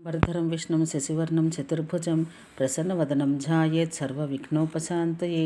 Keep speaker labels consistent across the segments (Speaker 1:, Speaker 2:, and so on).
Speaker 1: వరదరం విష్ణుం శశివర్ణం చతుర్భుజం ప్రసన్నవదనం ఝాయేత్ సర్వవిఘ్నోపశాంతయే.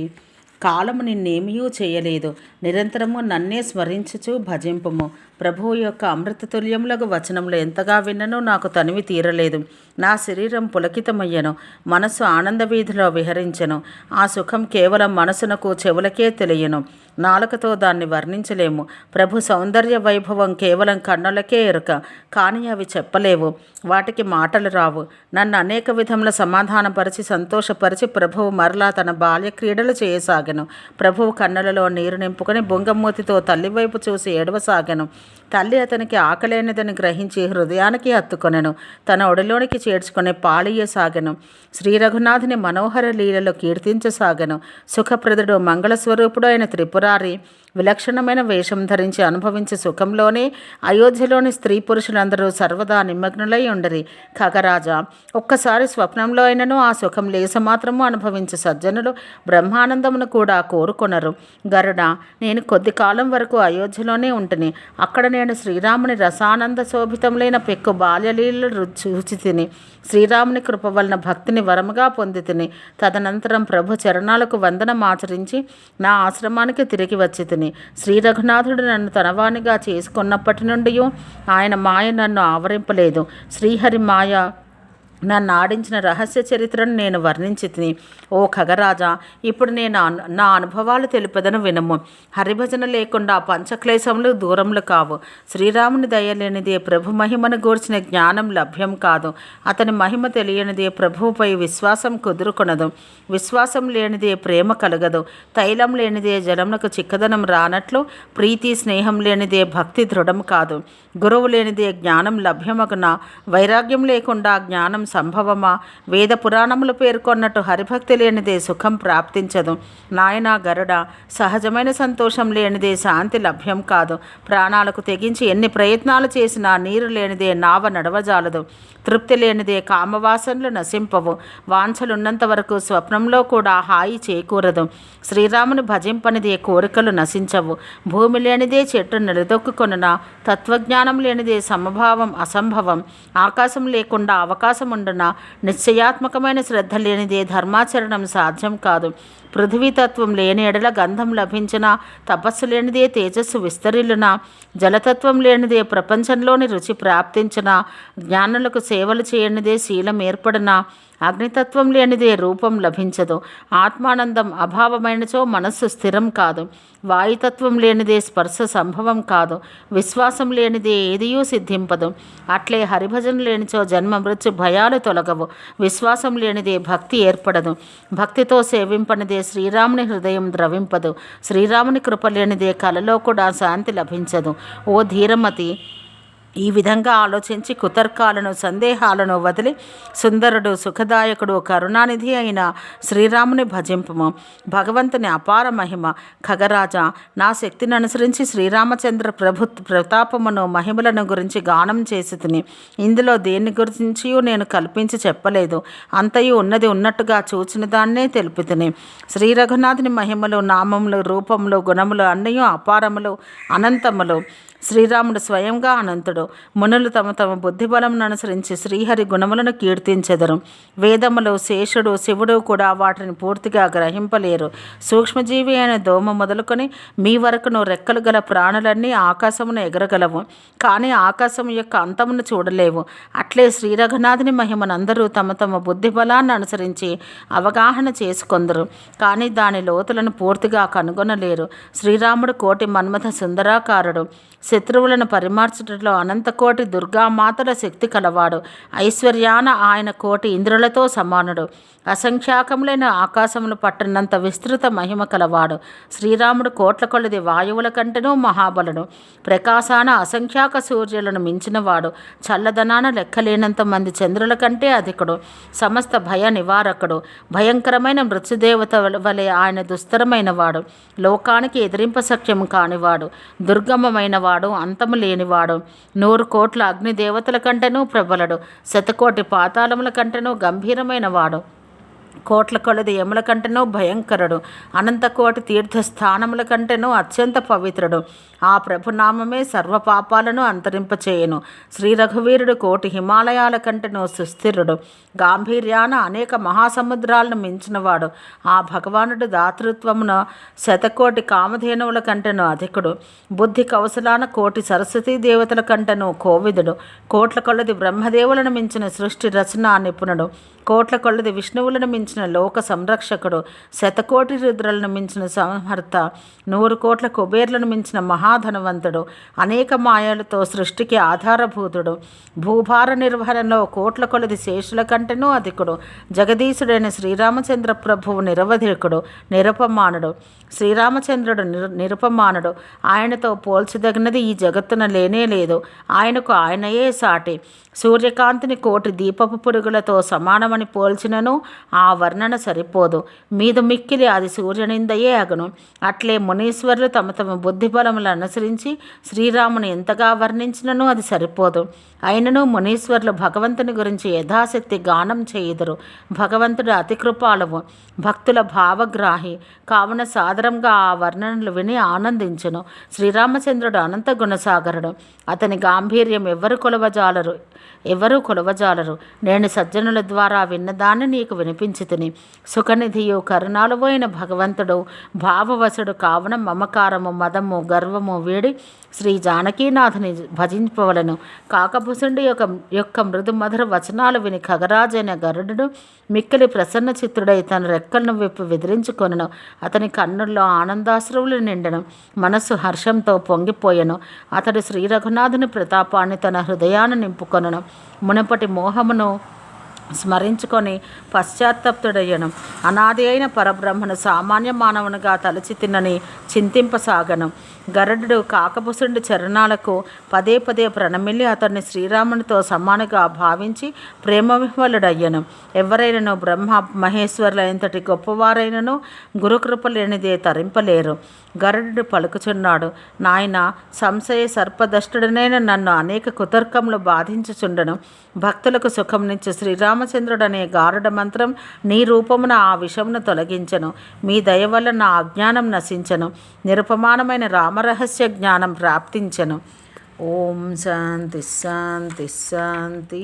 Speaker 1: కాలము నిన్నేమియూ చేయలేదు, నిరంతరము నన్నే స్మరించుచు భజింపుము. ప్రభువు యొక్క అమృతతుల్యములకు వచనములు ఎంతగా విన్ననూ నాకు తనివి తీరలేదు. నా శరీరం పులకితమయ్యను, మనస్సు ఆనంద వీధిలో విహరించెను. ఆ సుఖం కేవలం మనసునకు చెవులకే తెలియను, నాలుకతో దాన్ని వర్ణించలేము. ప్రభు సౌందర్య వైభవం కేవలం కన్నులకే ఎరుక, కానీ అవి చెప్పలేవు, వాటికి మాటలు రావు. నన్ను అనేక విధముల సమాధానపరిచి సంతోషపరిచి ప్రభువు మరలా తన బాల్య క్రీడలు చేయసాగెను. ప్రభువు కన్నులలో నీరు నింపుకొని బొంగమూతితో తల్లివైపు చూసి ఏడవసాగెను. తల్లి అతనికి ఆకలేనిదని గ్రహించి హృదయానికి హత్తుకొనెను, తన ఒడిలోనికి చేర్చుకొని పాలియసాగెను. శ్రీ రఘునాథుని మనోహర లీలలో కీర్తించసాగెను. సుఖప్రదుడు మంగళస్వరూపుడు అయిన త్రిపురారి విలక్షణమైన వేషం ధరించి అనుభవించే సుఖంలోనే అయోధ్యలోని స్త్రీ పురుషులందరూ సర్వదా నిమగ్నులై ఉండరి. ఖగరాజా, ఒక్కసారి స్వప్నంలో అయినను ఆ సుఖం లేసమాత్రము అనుభవించే సజ్జనులు బ్రహ్మానందమును కూడా కోరుకొనరు. గరుడ, నేను కొద్ది కాలం వరకు అయోధ్యలోనే ఉంటుని. అక్కడ నేను శ్రీరాముని రసానంద శోభితములైన పెక్కు బాల్యలీలలు చూచి తిని శ్రీరాముని కృప వలన భక్తిని వరముగా పొంది తిని తదనంతరం ప్రభు చరణాలకు వందనమాచరించి నా ఆశ్రమానికి తిరిగి వచ్చి తిని శ్రీ రఘునాథుడు నన్ను తనవానిగా చేసుకున్నప్పటి నుండి ఆయన మాయ నన్ను ఆవరింపలేదు. శ్రీహరి మాయ నన్ను ఆడించిన రహస్య చరిత్రను నేను వర్ణించి తిని. ఓ ఖగరాజా, ఇప్పుడు నేను నా అనుభవాలు తెలుపదను వినము. హరిభజన లేకుండా పంచక్లేశములు దూరములు కావు. శ్రీరాముని దయలేనిదే ప్రభు మహిమను గూర్చిన జ్ఞానం లభ్యం కాదు. అతని మహిమ తెలియనిదే ప్రభువుపై విశ్వాసం కుదురుకొనదు. విశ్వాసం లేనిదే ప్రేమ కలగదు. తైలం లేనిదే జలమునకు చిక్కదనం రానట్లు ప్రీతి స్నేహం లేనిదే భక్తి దృఢం కాదు. గురువు లేనిదే జ్ఞానం లభ్యమగున. వైరాగ్యం లేకుండా జ్ఞానం సంభవమా? వేద పురాణములు పేర్కొన్నట్టు హరిభక్తి లేనిదే సుఖం ప్రాప్తించదు. నాయనా గరుడ, సహజమైన సంతోషం లేనిదే శాంతి లభ్యం కాదు. ప్రాణాలకు తెగించి ఎన్ని ప్రయత్నాలు చేసినా నీరు లేనిదే నావ నడవజాలదు. తృప్తి లేనిదే కామవాసనలు నశింపవు. వాంఛలున్నంత వరకు స్వప్నంలో కూడా హాయి చేకూరదు. శ్రీరాముని భజింపనిదే కోరికలు నశించవు. భూమి లేనిదే చెట్టు నిలదొక్కుకొనున. తత్వజ్ఞానం లేనిదే సమభావం అసంభవం. ఆకాశం లేకుండా అవకాశం ఉండున. నిశ్చయాత్మకమైన శ్రద్ధ లేనిదే ధర్మాచరణం సాధ్యం కాదు. పృథ్వీతత్వం లేని ఎడల గంధం లభించిన. తపస్సు లేనిదే తేజస్సు విస్తరిల్లున. జలతత్వం లేనిదే ప్రపంచంలోని రుచి ప్రాప్తించిన. జ్ఞానులకు సేవలు చేయనిదే శీలం ఏర్పడిన. అగ్నితత్వం లేనిదే రూపం లభించదు. ఆత్మానందం అభావమైనచో మనస్సు స్థిరం కాదు. వాయుతత్వం లేనిదే స్పర్శ సంభవం కాదు. విశ్వాసం లేనిదే ఏదియూ సిద్ధింపదు. అట్లే హరిభజన లేనిచో జన్మ మృత్యు భయాలు తొలగవు. విశ్వాసం లేనిదే భక్తి ఏర్పడదు. భక్తితో సేవింపనిదే శ్రీరాముని హృదయం ద్రవింపదు. శ్రీరాముని కృప లేనిదే కలలో కూడా శాంతి లభించదు. ఓ ధీరమతి, ఈ విధంగా ఆలోచించి కుతర్కాలను సందేహాలను వదిలి సుందరుడు సుఖదాయకుడు కరుణానిధి అయిన శ్రీరాముని భజింపము. భగవంతుని అపార మహిమ. ఖగరాజా, నా శక్తిని అనుసరించి శ్రీరామచంద్ర ప్రతాపమును మహిమలను గురించి గానం చేసి తిని. ఇందులో దేని గురించి నేను కల్పించి చెప్పలేదు. అంతయు ఉన్నది ఉన్నట్టుగా చూచిన దాన్నే తెలుపి తిని. శ్రీ రఘునాథుని మహిమలు, నామములు, రూపములు, గుణములు అన్నీ అపారములు, అనంతములు. శ్రీరాముడు స్వయంగా అనంతుడు. మునులు తమ తమ బుద్ధిబలమును అనుసరించి శ్రీహరి గుణములను కీర్తించెదరు. వేదములు, శేషుడు, శివుడు కూడా వాటిని పూర్తిగా గ్రహింపలేరు. సూక్ష్మజీవి అయిన దోమ మొదలుకొని మీ వరకును రెక్కలు గల ప్రాణులన్నీ ఆకాశమును ఎగరగలవు, కానీ ఆకాశం యొక్క అంతమును చూడలేవు. అట్లే శ్రీ రఘునాథుని మహిమనందరూ తమ తమ బుద్ధిబలాన్ని అనుసరించి అవగాహన చేసుకొందరు, కానీ దాని లోతులను పూర్తిగా కనుగొనలేరు. శ్రీరాముడు కోటి మన్మథ సుందరాకారుడు. శత్రువులను పరిమార్చటంలో అనంతకోటి దుర్గామాతల శక్తి కలవాడు. ఐశ్వర్యాన ఆయన కోటి ఇంద్రులతో సమానుడు. అసంఖ్యాకములైన ఆకాశములు పట్టనంత విస్తృత మహిమ కలవాడు. శ్రీరాముడు కోట్ల కొలది వాయువుల కంటేనూ మహాబలుడు. ప్రకాశాన అసంఖ్యాక సూర్యులను మించినవాడు. చల్లదనాన లెక్కలేనంత మంది చంద్రుల కంటే అధికుడు. సమస్త భయ నివారకుడు. భయంకరమైన మృత్యుదేవత వలె ఆయన దుస్తరమైన వాడు. లోకానికి ఎదిరింపశక్యము కానివాడు. దుర్గమమైన వాడు, అంతము లేనివాడు. 100 కోట్ల అగ్నిదేవతల కంటేనూ ప్రబలడు. శతకోటి పాతాళముల కంటేనూ గంభీరమైన వాడు. కోట్ల కొలది యముల కంటెనో భయంకరుడు, అనంతకోటి తీర్థస్థానముల కంటెనో అత్యంత పవిత్రుడు. ఆ ప్రభునామమే సర్వ పాపాలను అంతరింపచేయును. శ్రీ రఘువీరుడు కోటి హిమాలయాల కంటెనో సుస్థిరుడు, గాంభీర్యాన అనేక మహాసముద్రాలను మించినవాడు. ఆ భగవానుడు దాతృత్వమున శతకోటి కామధేనువుల కంటెనో అధికుడు, బుద్ధి కౌశలాన కోటి సరస్వతీ దేవతల కంటెనో కోవిదుడు, కోట్ల కొలది బ్రహ్మదేవులను మించిన సృష్టి రచనా నిపుణుడు, కోట్ల కొలది విష్ణువులను మించిన లోక సంరక్షకుడు, శతకోటి రుద్రులను మించిన సంహర్త, 100 కోట్ల కుబేర్లను మించిన మహాధనవంతుడు, అనేక మాయలతో సృష్టికి ఆధారభూతుడు, భూభార నిర్వహణలో కోట్ల కొలది శేషుల కంటెనూ అధికుడు, జగదీశుడైన శ్రీరామచంద్ర ప్రభువు నిరవధికుడు, నిరపమానుడు. శ్రీరామచంద్రుడు నిరుపమానుడు, ఆయనతో పోల్చదగినది ఈ జగత్తున లేనే లేదు. ఆయనకు ఆయనయే సాటి. సూర్యకాంతిని కోటి దీపపు పురుగులతో సమానమని పోల్చినను ఆ వర్ణన సరిపోదు. మీదు మిక్కిలి అది సూర్యనిందయే అగును. అట్లే మునీశ్వరులు తమ తమ బుద్ధిబలములను అనుసరించి శ్రీరాముని ఎంతగా వర్ణించినను అది సరిపోదు. అయినను మునీశ్వరులు భగవంతుని గురించి యథాశక్తి గానం చేయుదురు. భగవంతుడు అతి కృపాలువు, భక్తుల భావగ్రాహి కావున సాదరంగా ఆ వర్ణనలు విని ఆనందించును. శ్రీరామచంద్రుడు అనంత గుణసాగరుడు, అతని గాంభీర్యం ఎవరు కొలవజాలరు. నేను సజ్జనుల ద్వారా విన్నదాన్ని నీకు వినిపించితిని. సుఖనిధియు కరుణాలువు అయిన భగవంతుడు భావవశుడు కావున మమకారము మదము గర్వము వీడి శ్రీ జానకీనాథుని భజింపవలను. కాకభుసుండి యొక్క మృదు మధుర వచనాలు విని ఖగరాజైన గరుడు మిక్కిలి ప్రసన్న చిత్తుడై తన రెక్కలను విప్పి విదిరించుకొనెను. అతని కన్నుల్లో ఆనందాశ్రువులు నిండెను, మనస్సు హర్షంతో పొంగిపోయెను. అతడు శ్రీ రఘునాథుని ప్రతాపాన్ని తన హృదయాన్ని నింపుకొనెను. మునుపటి మోహమును స్మరించుకొని పశ్చాత్తప్తుడయ్యను. అనాది అయిన పరబ్రహ్మను సామాన్య మానవునిగా తలచి తిన్నని చింతింపసాగను. గరుడు కాకభుసుండి చరణాలకు పదే పదే ప్రణమిల్లి అతన్ని శ్రీరామునితో సమానుగా భావించి ప్రేమవిహ్వలుడయ్యను. ఎవరైనను బ్రహ్మ మహేశ్వరుల ఎంతటి గొప్పవారైనను గురుకృప లేనిదే తరింపలేరు. గరుడు పలుకుచున్నాడు, నాయన సంశయ సర్పదష్టుడనైన నన్ను అనేక కుతర్కములు బాధించుచుండను. భక్తులకు సుఖంనిచ్చు శ్రీరామచంద్రుడనే గారుడ మంత్రం నీ రూపమున ఆ విషమును తొలగించను. మీ దయ వల్ల నా అజ్ఞానం నశించను, నిరుపమానమైన రామరహస్య జ్ఞానం ప్రాప్తించను. ఓం శాంతి శాంతి శాంతి.